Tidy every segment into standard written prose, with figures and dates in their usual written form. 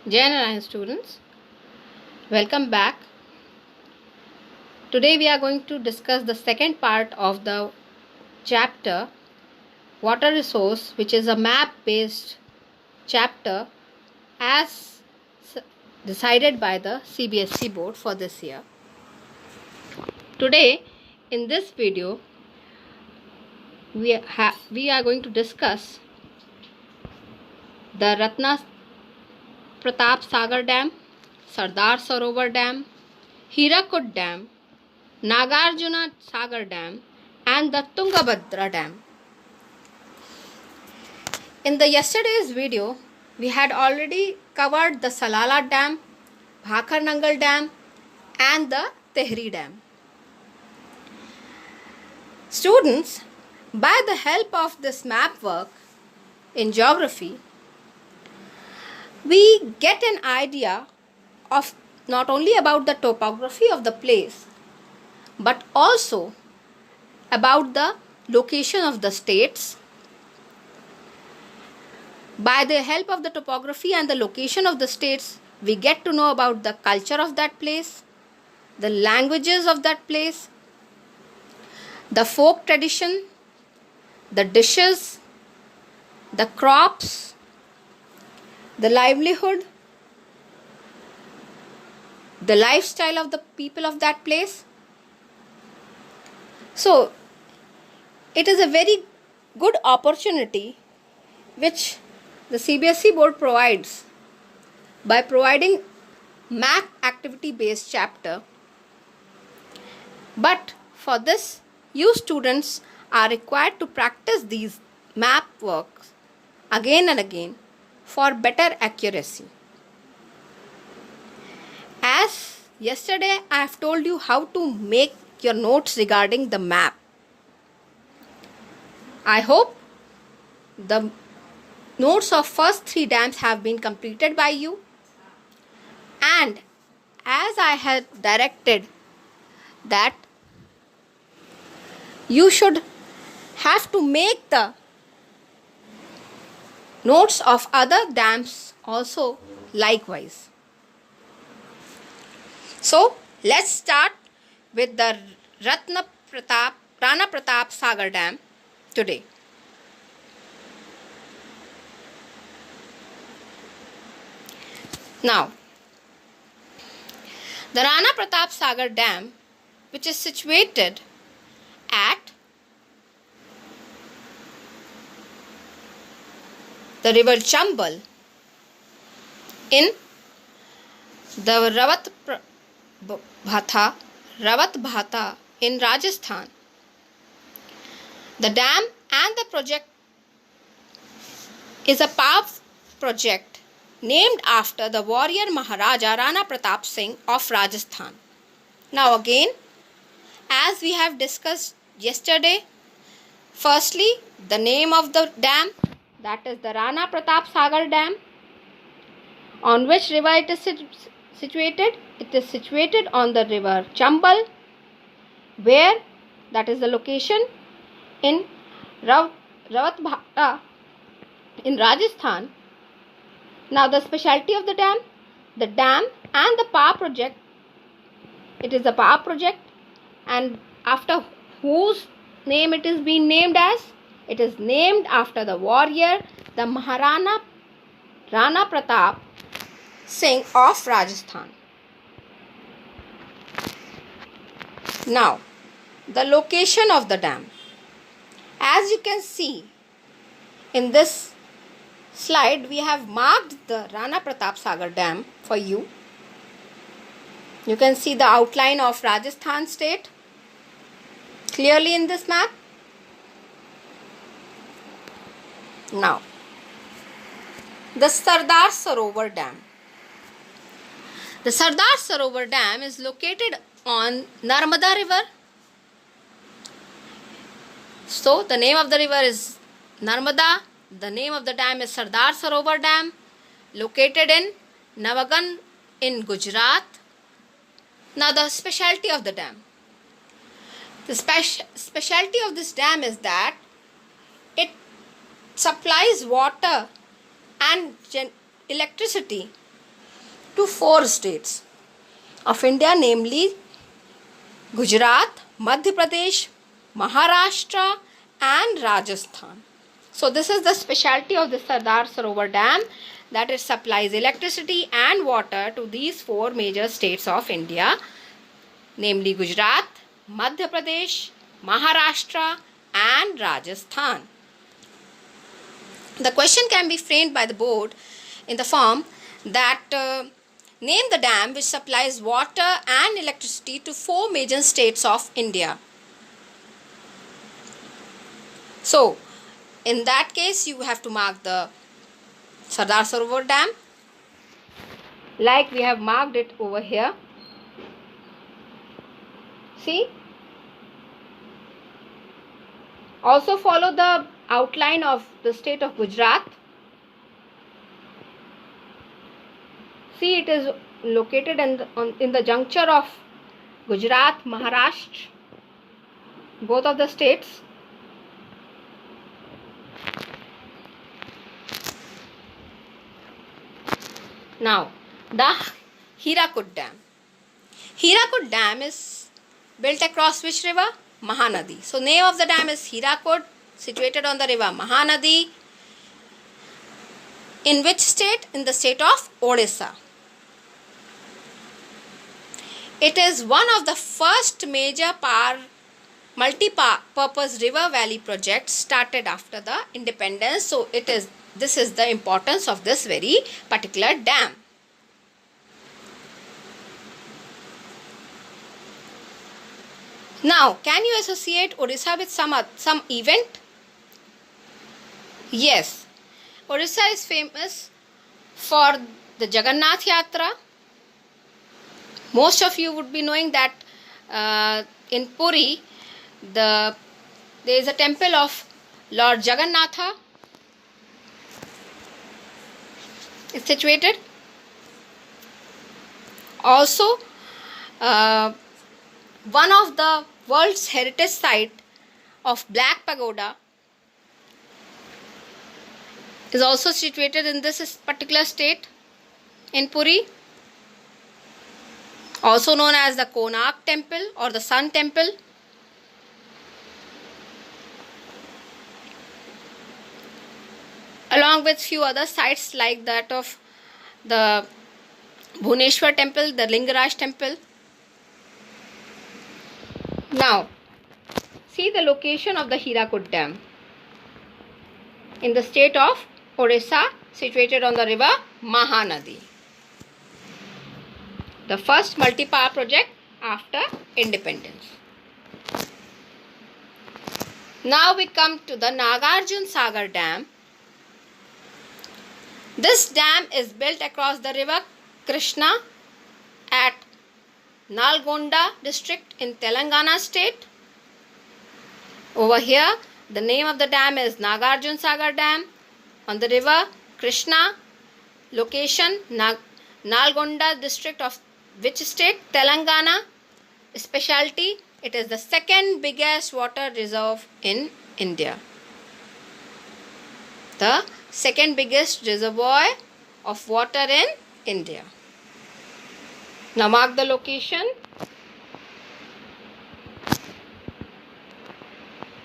Jai Narayan students, welcome back. Today we are going to discuss the second part of the chapter Water Resource, which is a map based chapter as decided by the CBSE board for this year. Today in this video we are going to discuss the Ratna Pratap Sagar Dam, Sardar Sarovar Dam, Hirakud Dam, Nagarjuna Sagar Dam and the Tungabhadra Dam. In the yesterday's video, we had already covered the Salala Dam, Bhakar Nangal Dam and the Tehri Dam. Students, by the help of this map work in geography, we get an idea of not only about the topography of the place, but also about the location of the states. By the help of the topography and the location of the states, we get to know about the culture of that place, the languages of that place, the folk tradition, the dishes, the crops, the livelihood, the lifestyle of the people of that place. So, it is a very good opportunity which the CBSE board provides by providing map activity based chapter. But for this, you students are required to practice these map works again and again for better accuracy. As yesterday I have told you how to make your notes regarding the map. I hope the notes of first 3 dams have been completed by you, and as I had directed that you should have to make the notes of other dams also likewise. So let's start with the Rana Pratap Sagar Dam today. Now, the Rana Pratap Sagar Dam, which is situated at the river Chambal in the Rawat Bhata in Rajasthan. The dam and the project is a power project named after the warrior Maharaja Rana Pratap Singh of Rajasthan. Now again, as we have discussed yesterday, firstly the name of the dam, that is the Rana Pratap Sagar Dam. On which river it is situated? It is situated on the river Chambal, where that is the location in Rawat Bhata in Rajasthan. Now the specialty of the dam and the power project, it is a power project, and after whose name it is being named as? It is named after the warrior, the Maharana Rana Pratap Singh of Rajasthan. Now, the location of the dam. As you can see in this slide, we have marked the Rana Pratap Sagar Dam for you. You can see the outline of Rajasthan state clearly in this map. Now, the Sardar Sarovar Dam. The Sardar Sarovar Dam is located on Narmada River. So, the name of the river is Narmada. The name of the dam is Sardar Sarovar Dam, located in Navagan in Gujarat. Now, the specialty of the dam. The specialty of this dam is that it supplies water and electricity to 4 states of India, namely Gujarat, Madhya Pradesh, Maharashtra and Rajasthan. So this is the specialty of the Sardar Sarovar Dam, that it supplies electricity and water to these 4 major states of India, namely Gujarat, Madhya Pradesh, Maharashtra and Rajasthan. The question can be framed by the board in the form that name the dam which supplies water and electricity to 4 major states of India. So, in that case, you have to mark the Sardar Sarovar Dam like we have marked it over here. See? Also follow the outline of the state of Gujarat. See, it is located in the juncture of Gujarat, Maharashtra, both of the states. Now, the Hirakud Dam. Hirakud Dam is built across which river? Mahanadi. So, name of the dam is Hirakud, situated on the river Mahanadi. In which state? In the state of Odisha. It is one of the first major multi-purpose river valley projects started after the independence. So, this is the importance of this very particular dam. Now, can you associate Odisha with some event? Yes, Odisha is famous for the Jagannath Yatra. Most of you would be knowing that in Puri, there is a temple of Lord Jagannatha. It's situated. Also, one of the world's heritage site of Black Pagoda is also situated in this particular state, in Puri, also known as the Konark Temple or the Sun Temple. Along with few other sites like that of the Bhuneshwar Temple, the Lingaraj Temple. Now, see the location of the Hirakud Dam in the state of Odisha, situated on the river Mahanadi. The first multi-power project after independence. Now we come to the Nagarjun Sagar Dam. This dam is built across the river Krishna at Nalgonda district in Telangana state. Over here, the name of the dam is Nagarjun Sagar Dam on the river Krishna. Location Nalgonda district of which state? Telangana. Specialty, it is the second biggest water reserve in India. The second biggest reservoir of water in India. Now mark the location.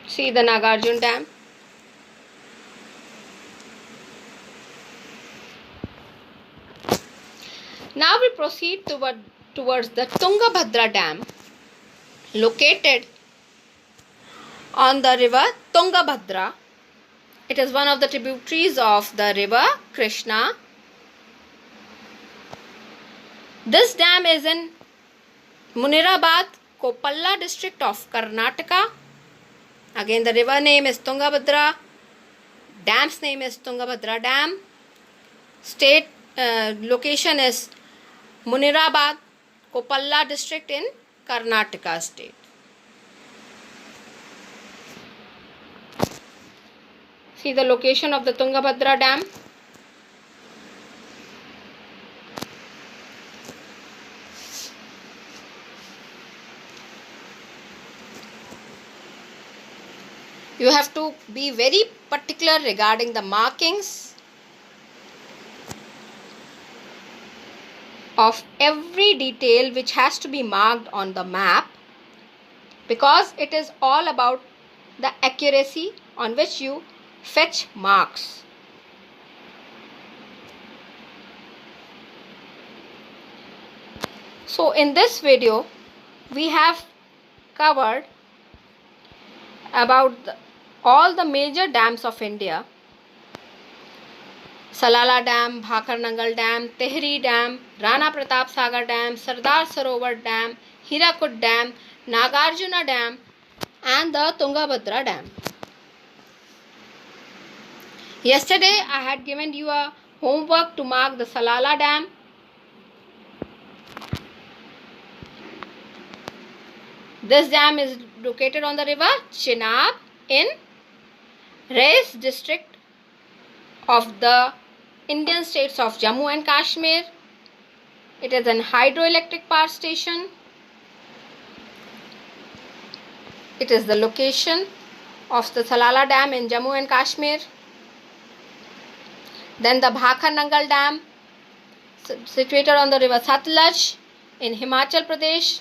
See the Nagarjun Dam. Now we proceed towards the Tungabhadra Dam, located on the river Tungabhadra. It is one of the tributaries of the river Krishna. This dam is in Munirabad, Koppal district of Karnataka. Again, the river name is Tungabhadra. Dam's name is Tungabhadra Dam. State location is Munirabad, Koppal district in Karnataka state. See the location of the Tungabhadra Dam. You have to be very particular regarding the markings. of every detail which has to be marked on the map, because it is all about the accuracy on which you fetch marks. So in this video we have covered about all the major dams of India: Salala Dam, Bhakar Nangal Dam, Tehri Dam, Rana Pratap Sagar Dam, Sardar Sarovar Dam, Hirakud Dam, Nagarjuna Dam, and the Tungabhadra Dam. Yesterday I had given you a homework to mark the Salala Dam. This dam is located on the river Chenab in Reis district of the Indian states of Jammu and Kashmir. It is an hydroelectric power station. It is the location of the Salala Dam in Jammu and Kashmir. Then the Bhakar Nangal Dam, situated on the river Satluj in Himachal Pradesh,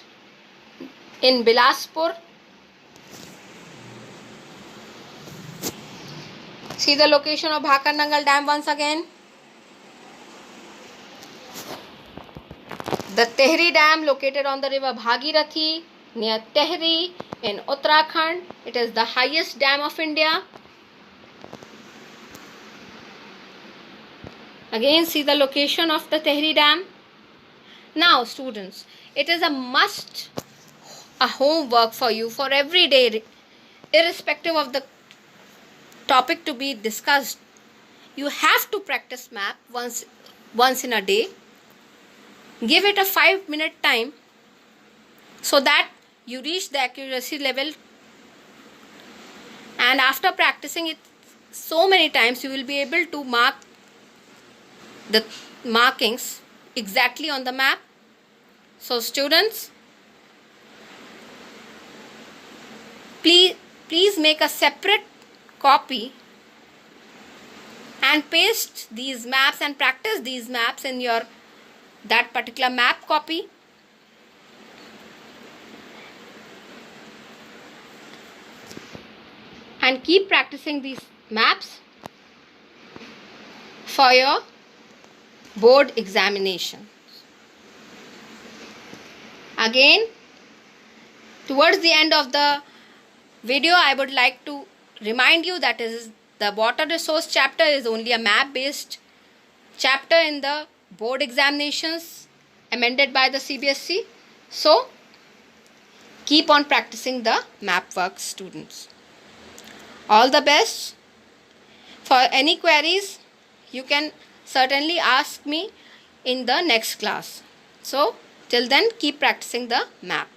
in Bilaspur. See the location of Bhakar Nangal Dam once again. The Tehri Dam, located on the river Bhagirathi near Tehri in Uttarakhand. It is the highest dam of India. Again, see the location of the Tehri Dam. Now students, it is a homework for you for every day, irrespective of the topic to be discussed. You have to practice map once in a day. Give it a 5-minute time so that you reach the accuracy level, and after practicing it so many times you will be able to mark the markings exactly on the map. So students, please make a separate copy and paste these maps and practice these maps in your that particular map copy. And keep practicing these maps for your board examination. Again, towards the end of the video, I would like to remind you that the water resource chapter is only a map based chapter in the board examinations amended by the CBSE. So keep on practicing the map work, students. All the best. For any queries, you can certainly ask me in the next class. So till then, keep practicing the map.